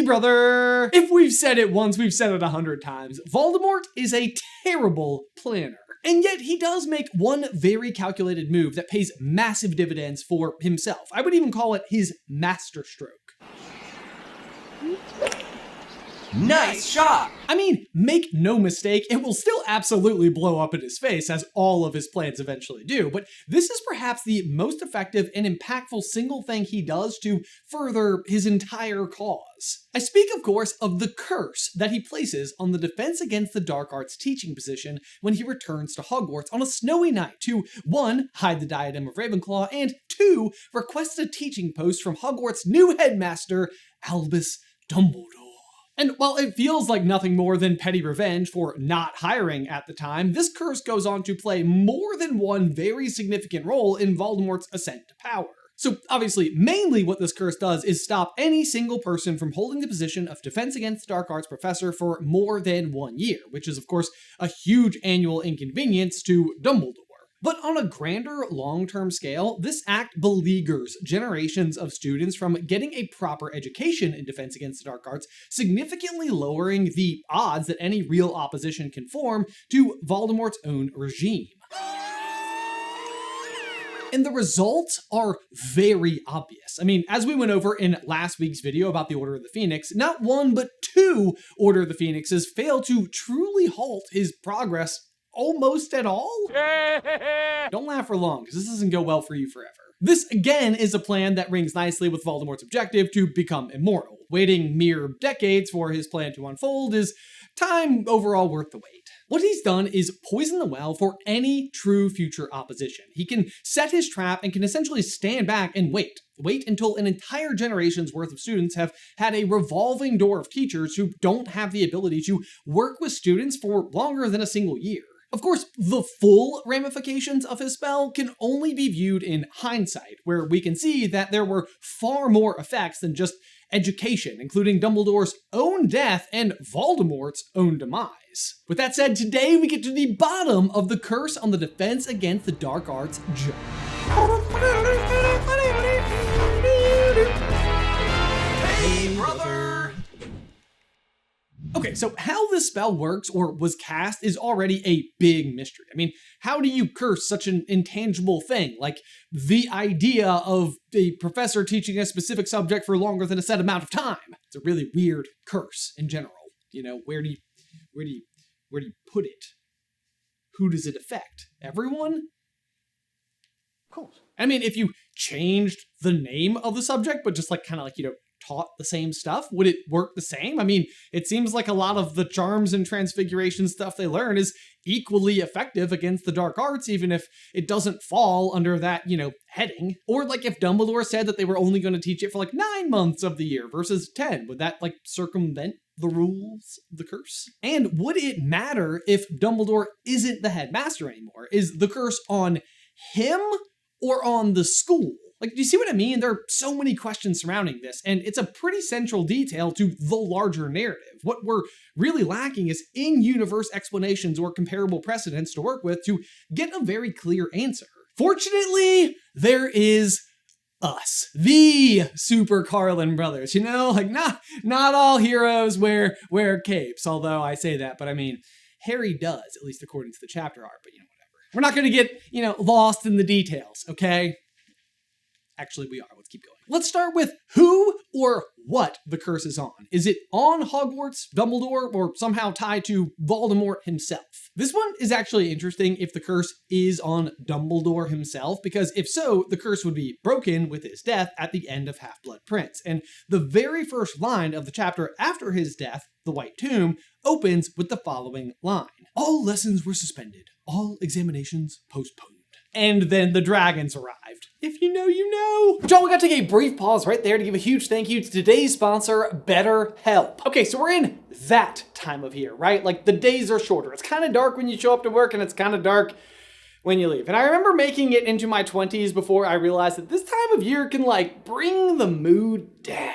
brother! If we've said it once, we've said it 100 times. Voldemort is a terrible planner. And yet he does make one very calculated move that pays massive dividends for himself. I would even call it his masterstroke. Nice shot! I mean, make no mistake, it will still absolutely blow up in his face, as all of his plans eventually do, but this is perhaps the most effective and impactful single thing he does to further his entire cause. I speak, of course, of the curse that he places on the Defense Against the Dark Arts teaching position when he returns to Hogwarts on a snowy night to 1. Hide the diadem of Ravenclaw, and 2. Request a teaching post from Hogwarts' new headmaster, Albus Dumbledore. And while it feels like nothing more than petty revenge for not hiring at the time, this curse goes on to play more than one very significant role in Voldemort's ascent to power. So obviously, mainly what this curse does is stop any single person from holding the position of Defense Against Dark Arts professor for more than 1 year, which is of course a huge annual inconvenience to Dumbledore. But on a grander, long-term scale, this act beleaguers generations of students from getting a proper education in Defense Against the Dark Arts, significantly lowering the odds that any real opposition can form to Voldemort's own regime. And the results are very obvious. I mean, as we went over in last week's video about the Order of the Phoenix, not 1 but 2 Order of the Phoenixes fail to truly halt his progress almost at all? Don't laugh for long, because this doesn't go well for you forever. This, again, is a plan that rings nicely with Voldemort's objective to become immortal. Waiting mere decades for his plan to unfold is time overall worth the wait. What he's done is poison the well for any true future opposition. He can set his trap and can essentially stand back and wait. Wait until an entire generation's worth of students have had a revolving door of teachers who don't have the ability to work with students for longer than a single year. Of course, the full ramifications of his spell can only be viewed in hindsight, where we can see that there were far more effects than just education, including Dumbledore's own death and Voldemort's own demise. With that said, today we get to the bottom of the curse on the Defense Against the Dark Arts joke. Hey, brother! Okay, so how this spell works or was cast is already a big mystery. I mean, how do you curse such an intangible thing? Like the idea of a professor teaching a specific subject for longer than a set amount of time. It's a really weird curse in general. You know, where do you put it? Who does it affect? Everyone? Of course. I mean, if you changed the name of the subject, but just like kind of like, taught the same stuff, would it work the same? I mean, it seems like a lot of the charms and transfiguration stuff they learn is equally effective against the dark arts, even if it doesn't fall under that, heading. Or like if Dumbledore said that they were only going to teach it for like 9 months of the year versus 10, would that like circumvent the rules of the curse? And would it matter if Dumbledore isn't the headmaster anymore? Is the curse on him or on the school? Like, do you see what I mean? There are so many questions surrounding this, and it's a pretty central detail to the larger narrative. What we're really lacking is in-universe explanations or comparable precedents to work with to get a very clear answer. Fortunately, there is us, the SuperCarlinBrothers. Not all heroes wear capes, although I say that, but I mean, Harry does, at least according to the chapter art, but whatever. We're not going to get, lost in the details, okay? Actually, we are. Let's keep going. Let's start with who or what the curse is on. Is it on Hogwarts, Dumbledore, or somehow tied to Voldemort himself? This one is actually interesting if the curse is on Dumbledore himself, because if so, the curse would be broken with his death at the end of Half-Blood Prince. And the very first line of the chapter after his death, The White Tomb, opens with the following line. All lessons were suspended. All examinations postponed. And then the dragons arrived. If you know, you know. But y'all, we gotta take a brief pause right there to give a huge thank you to today's sponsor, BetterHelp. Okay, so we're in that time of year, right? Like the days are shorter. It's kind of dark when you show up to work and it's kind of dark when you leave. And I remember making it into my 20s before I realized that this time of year can like bring the mood down.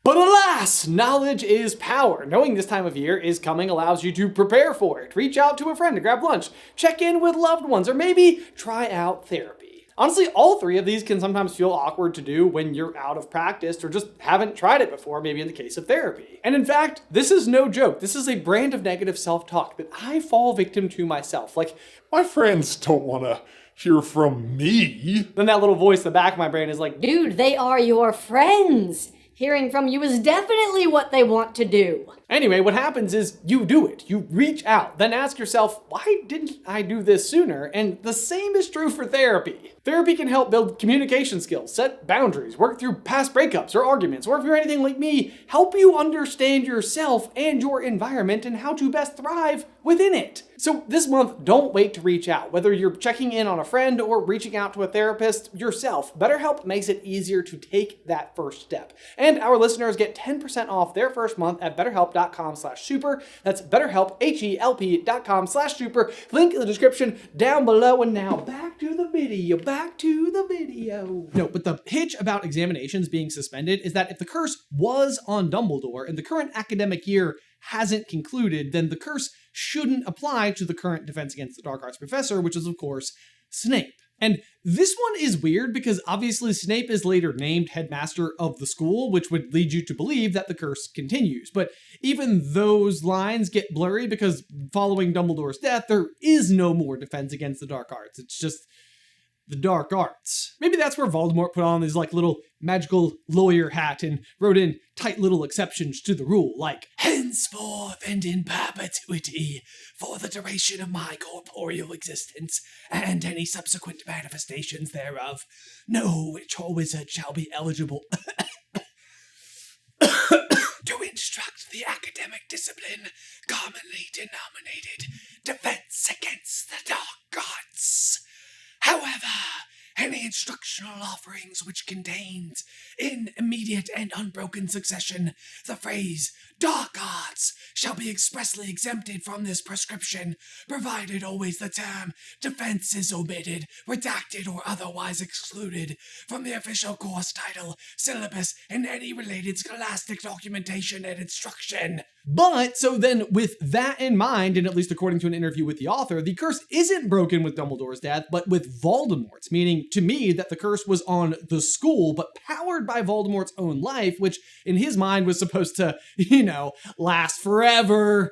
But alas, knowledge is power. Knowing this time of year is coming allows you to prepare for it. Reach out to a friend to grab lunch, check in with loved ones, or maybe try out therapy. Honestly, all three of these can sometimes feel awkward to do when you're out of practice or just haven't tried it before, maybe in the case of therapy. And in fact, this is no joke. This is a brand of negative self-talk that I fall victim to myself. Like, my friends don't want to hear from me. Then that little voice in the back of my brain is like, Dude, they are your friends. Hearing from you is definitely what they want to do. Anyway, what happens is you do it. You reach out, then ask yourself, why didn't I do this sooner? And the same is true for therapy. Therapy can help build communication skills, set boundaries, work through past breakups or arguments, or if you're anything like me, help you understand yourself and your environment and how to best thrive within it. So this month, don't wait to reach out. Whether you're checking in on a friend or reaching out to a therapist yourself, BetterHelp makes it easier to take that first step. And our listeners get 10% off their first month at betterhelp.com/super. That's BetterHelp, HELP.com/super. Link in the description down below. And now back to the video. No, but the hitch about examinations being suspended is that if the curse was on Dumbledore and the current academic year hasn't concluded, then the curse shouldn't apply to the current Defense Against the Dark Arts professor, which is, of course, Snape. And this one is weird because obviously Snape is later named headmaster of the school, which would lead you to believe that the curse continues. But even those lines get blurry because following Dumbledore's death, there is no more Defense Against the Dark Arts. It's just the dark arts. Maybe that's where Voldemort put on his little magical lawyer hat and wrote in tight little exceptions to the rule, like, henceforth and in perpetuity, for the duration of my corporeal existence, and any subsequent manifestations thereof, no witch or wizard shall be eligible to instruct the academic discipline commonly denominated Defense Against the Dark Arts. However, any instructional offerings which contains, in immediate and unbroken succession, the phrase dark arts shall be expressly exempted from this prescription, provided always the term defense is omitted, redacted, or otherwise excluded from the official course title, syllabus, and any related scholastic documentation and instruction. But, so then with that in mind, and at least according to an interview with the author, the curse isn't broken with Dumbledore's death, but with Voldemort's, meaning to me that the curse was on the school, but powered by Voldemort's own life, which in his mind was supposed to, last forever.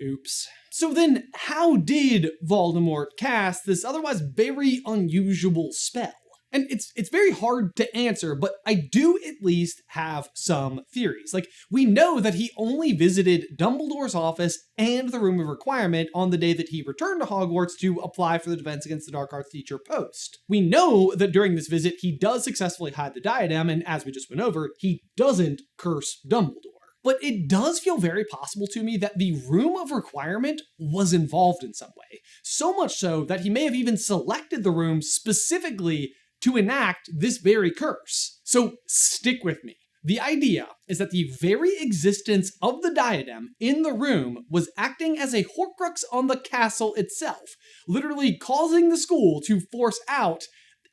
Oops. So then, how did Voldemort cast this otherwise very unusual spell? And it's very hard to answer, but I do at least have some theories. We know that he only visited Dumbledore's office and the Room of Requirement on the day that he returned to Hogwarts to apply for the Defense Against the Dark Arts teacher post. We know that during this visit, he does successfully hide the diadem, and as we just went over, he doesn't curse Dumbledore. But it does feel very possible to me that the Room of Requirement was involved in some way. So much so that he may have even selected the room specifically to enact this very curse. So stick with me. The idea is that the very existence of the diadem in the room was acting as a Horcrux on the castle itself, literally causing the school to force out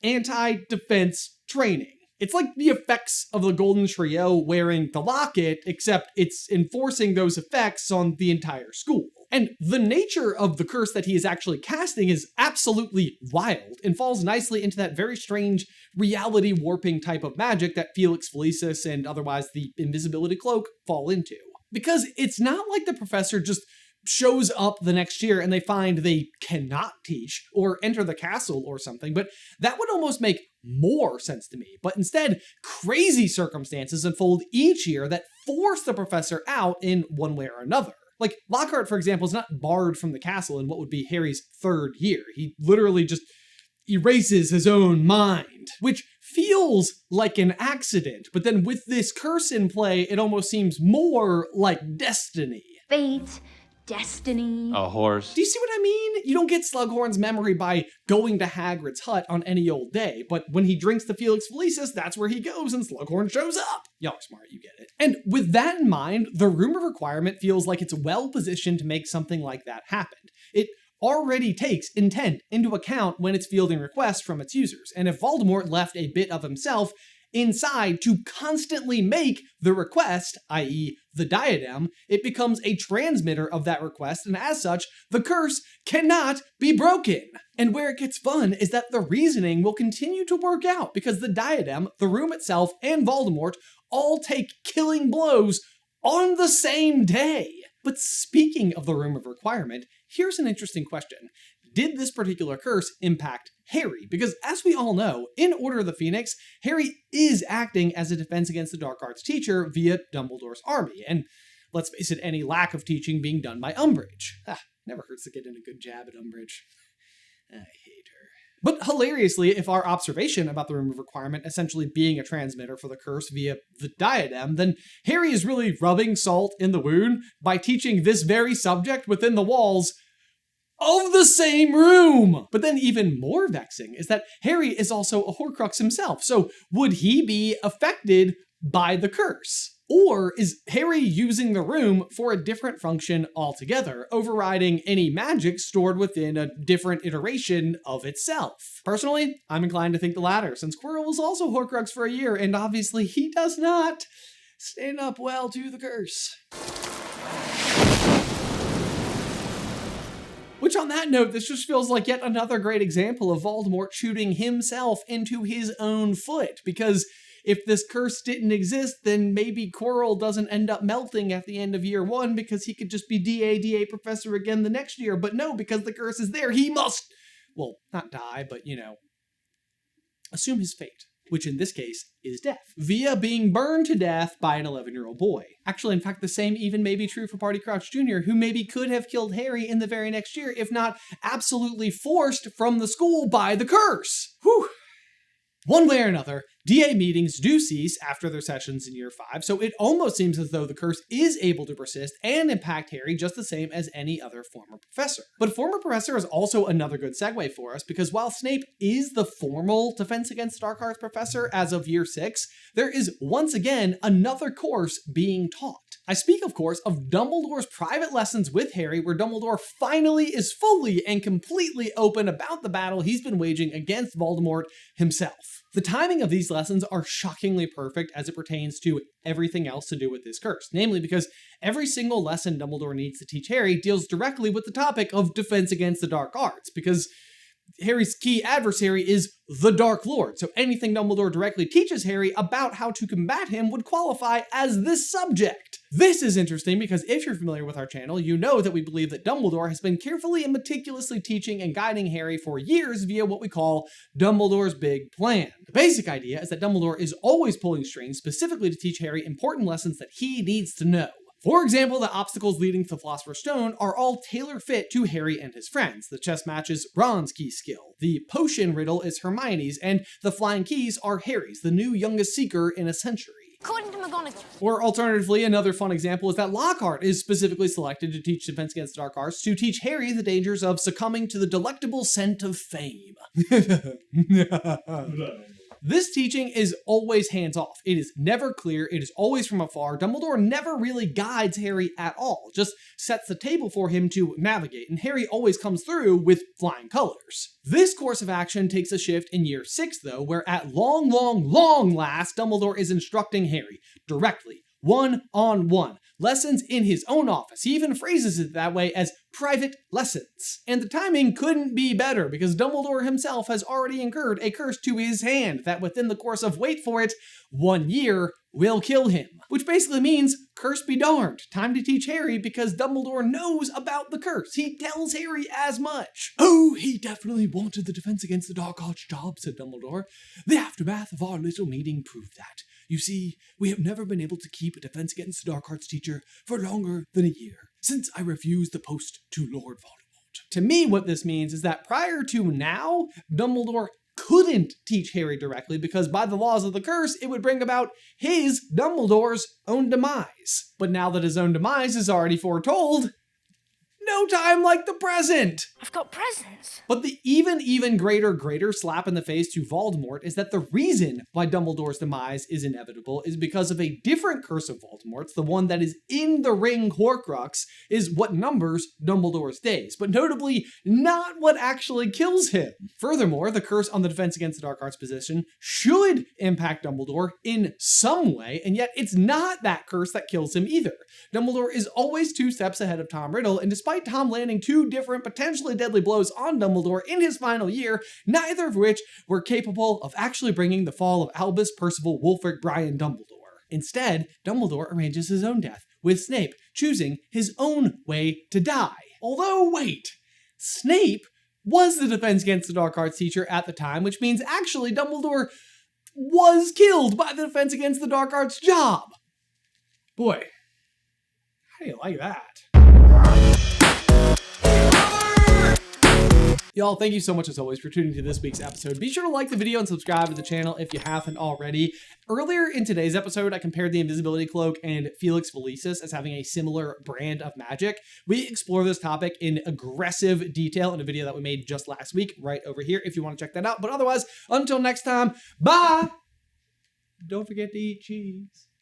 anti-defense training. It's like the effects of the Golden Trio wearing the locket, except it's enforcing those effects on the entire school. And the nature of the curse that he is actually casting is absolutely wild and falls nicely into that very strange reality warping type of magic that Felix Felicis and otherwise the invisibility cloak fall into. Because it's not like the professor just shows up the next year and they find they cannot teach or enter the castle or something, but that would almost make more sense to me. But instead, crazy circumstances unfold each year that force the professor out in one way or another. Like, Lockhart, for example, is not barred from the castle in what would be Harry's third year. He literally just erases his own mind, which feels like an accident. But then with this curse in play, it almost seems more like destiny. Fate, destiny. A horse. Do you see what I mean? You don't get Slughorn's memory by going to Hagrid's hut on any old day, but when he drinks the Felix Felicis, that's where he goes and Slughorn shows up. Y'all are smart, you get it. And with that in mind, the Room of Requirement feels like it's well positioned to make something like that happen. It already takes intent into account when it's fielding requests from its users, and if Voldemort left a bit of himself, inside to constantly make the request, i.e. the diadem, it becomes a transmitter of that request, and as such, the curse cannot be broken. And where it gets fun is that the reasoning will continue to work out, because the diadem, the room itself, and Voldemort all take killing blows on the same day. But speaking of the Room of Requirement, here's an interesting question. Did this particular curse impact Harry? Because as we all know, in Order of the Phoenix, Harry is acting as a Defense Against the Dark Arts teacher via Dumbledore's army, and let's face it, any lack of teaching being done by Umbridge. Never hurts to get in a good jab at Umbridge. I hate her. But hilariously, if our observation about the Room of Requirement essentially being a transmitter for the curse via the diadem, then Harry is really rubbing salt in the wound by teaching this very subject within the walls of the same room! But then even more vexing is that Harry is also a Horcrux himself, so would he be affected by the curse? Or is Harry using the room for a different function altogether, overriding any magic stored within a different iteration of itself? Personally, I'm inclined to think the latter, since Quirrell was also Horcrux for a year, and obviously he does not stand up well to the curse. Which on that note, this just feels like yet another great example of Voldemort shooting himself into his own foot, because if this curse didn't exist, then maybe Quirrell doesn't end up melting at the end of year 1 because he could just be DADA professor again the next year. But no, because the curse is there, he must, well, not die, but, assume his fate, which in this case is death, via being burned to death by an 11-year-old boy. Actually, in fact, the same even may be true for Barty Crouch Jr., who maybe could have killed Harry in the very next year, if not absolutely forced from the school by the curse. Whew. One way or another, DA meetings do cease after their sessions in year 5, so it almost seems as though the curse is able to persist and impact Harry just the same as any other former professor. But former professor is also another good segue for us, because while Snape is the formal Defense Against Dark Arts professor as of year 6, there is once again another course being taught. I speak, of course, of Dumbledore's private lessons with Harry, where Dumbledore finally is fully and completely open about the battle he's been waging against Voldemort himself. The timing of these lessons are shockingly perfect as it pertains to everything else to do with this curse, namely because every single lesson Dumbledore needs to teach Harry deals directly with the topic of defense against the dark arts, because Harry's key adversary is the Dark Lord, so anything Dumbledore directly teaches Harry about how to combat him would qualify as this subject. This is interesting because if you're familiar with our channel, you know that we believe that Dumbledore has been carefully and meticulously teaching and guiding Harry for years via what we call Dumbledore's Big Plan. The basic idea is that Dumbledore is always pulling strings specifically to teach Harry important lessons that he needs to know. For example, the obstacles leading to the Philosopher's Stone are all tailor-fit to Harry and his friends. The chess match is Ron's key skill, the potion riddle is Hermione's, and the flying keys are Harry's, the new youngest seeker in a century. According to McGonagall. Or alternatively, another fun example is that Lockhart is specifically selected to teach Defense Against the Dark Arts to teach Harry the dangers of succumbing to the delectable scent of fame. This teaching is always hands-off. It is never clear, it is always from afar. Dumbledore never really guides Harry at all, just sets the table for him to navigate, and Harry always comes through with flying colors. This course of action takes a shift in year 6, though, where at long last, Dumbledore is instructing Harry directly, one-on-one. Lessons in his own office. He even phrases it that way as private lessons. And the timing couldn't be better because Dumbledore himself has already incurred a curse to his hand that within the course of, wait for it, 1 year will kill him. Which basically means, curse be darned, time to teach Harry because Dumbledore knows about the curse. He tells Harry as much. Oh, he definitely wanted the Defense Against the Dark Arts job, said Dumbledore. The aftermath of our little meeting proved that. You see, we have never been able to keep a Defense Against the Dark Arts teacher for longer than a year, since I refused the post to Lord Voldemort. To me, what this means is that prior to now, Dumbledore couldn't teach Harry directly because by the laws of the curse, it would bring about his, Dumbledore's, own demise. But now that his own demise is already foretold, No time like the present! I've got presents. But the even greater slap in the face to Voldemort is that the reason why Dumbledore's demise is inevitable is because of a different curse of Voldemort's, the one that is in the ring Horcrux, is what numbers Dumbledore's days, but notably not what actually kills him. Furthermore, the curse on the Defense Against the Dark Arts position should impact Dumbledore in some way, and yet it's not that curse that kills him either. Dumbledore is always 2 steps ahead of Tom Riddle, and despite Tom landing 2 different potentially deadly blows on Dumbledore in his final year, neither of which were capable of actually bringing the fall of Albus Percival Wulfric Brian Dumbledore. Instead, Dumbledore arranges his own death, with Snape choosing his own way to die. Although, wait, Snape was the Defense Against the Dark Arts teacher at the time, which means actually Dumbledore was killed by the Defense Against the Dark Arts job. Boy, how do you like that? Y'all, thank you so much as always for tuning to this week's episode. Be sure to like the video and subscribe to the channel if you haven't already. Earlier in today's episode, I compared the Invisibility Cloak and Felix Felicis as having a similar brand of magic. We explore this topic in aggressive detail in a video that we made just last week, right over here, if you want to check that out. But otherwise, until next time, bye! Don't forget to eat cheese.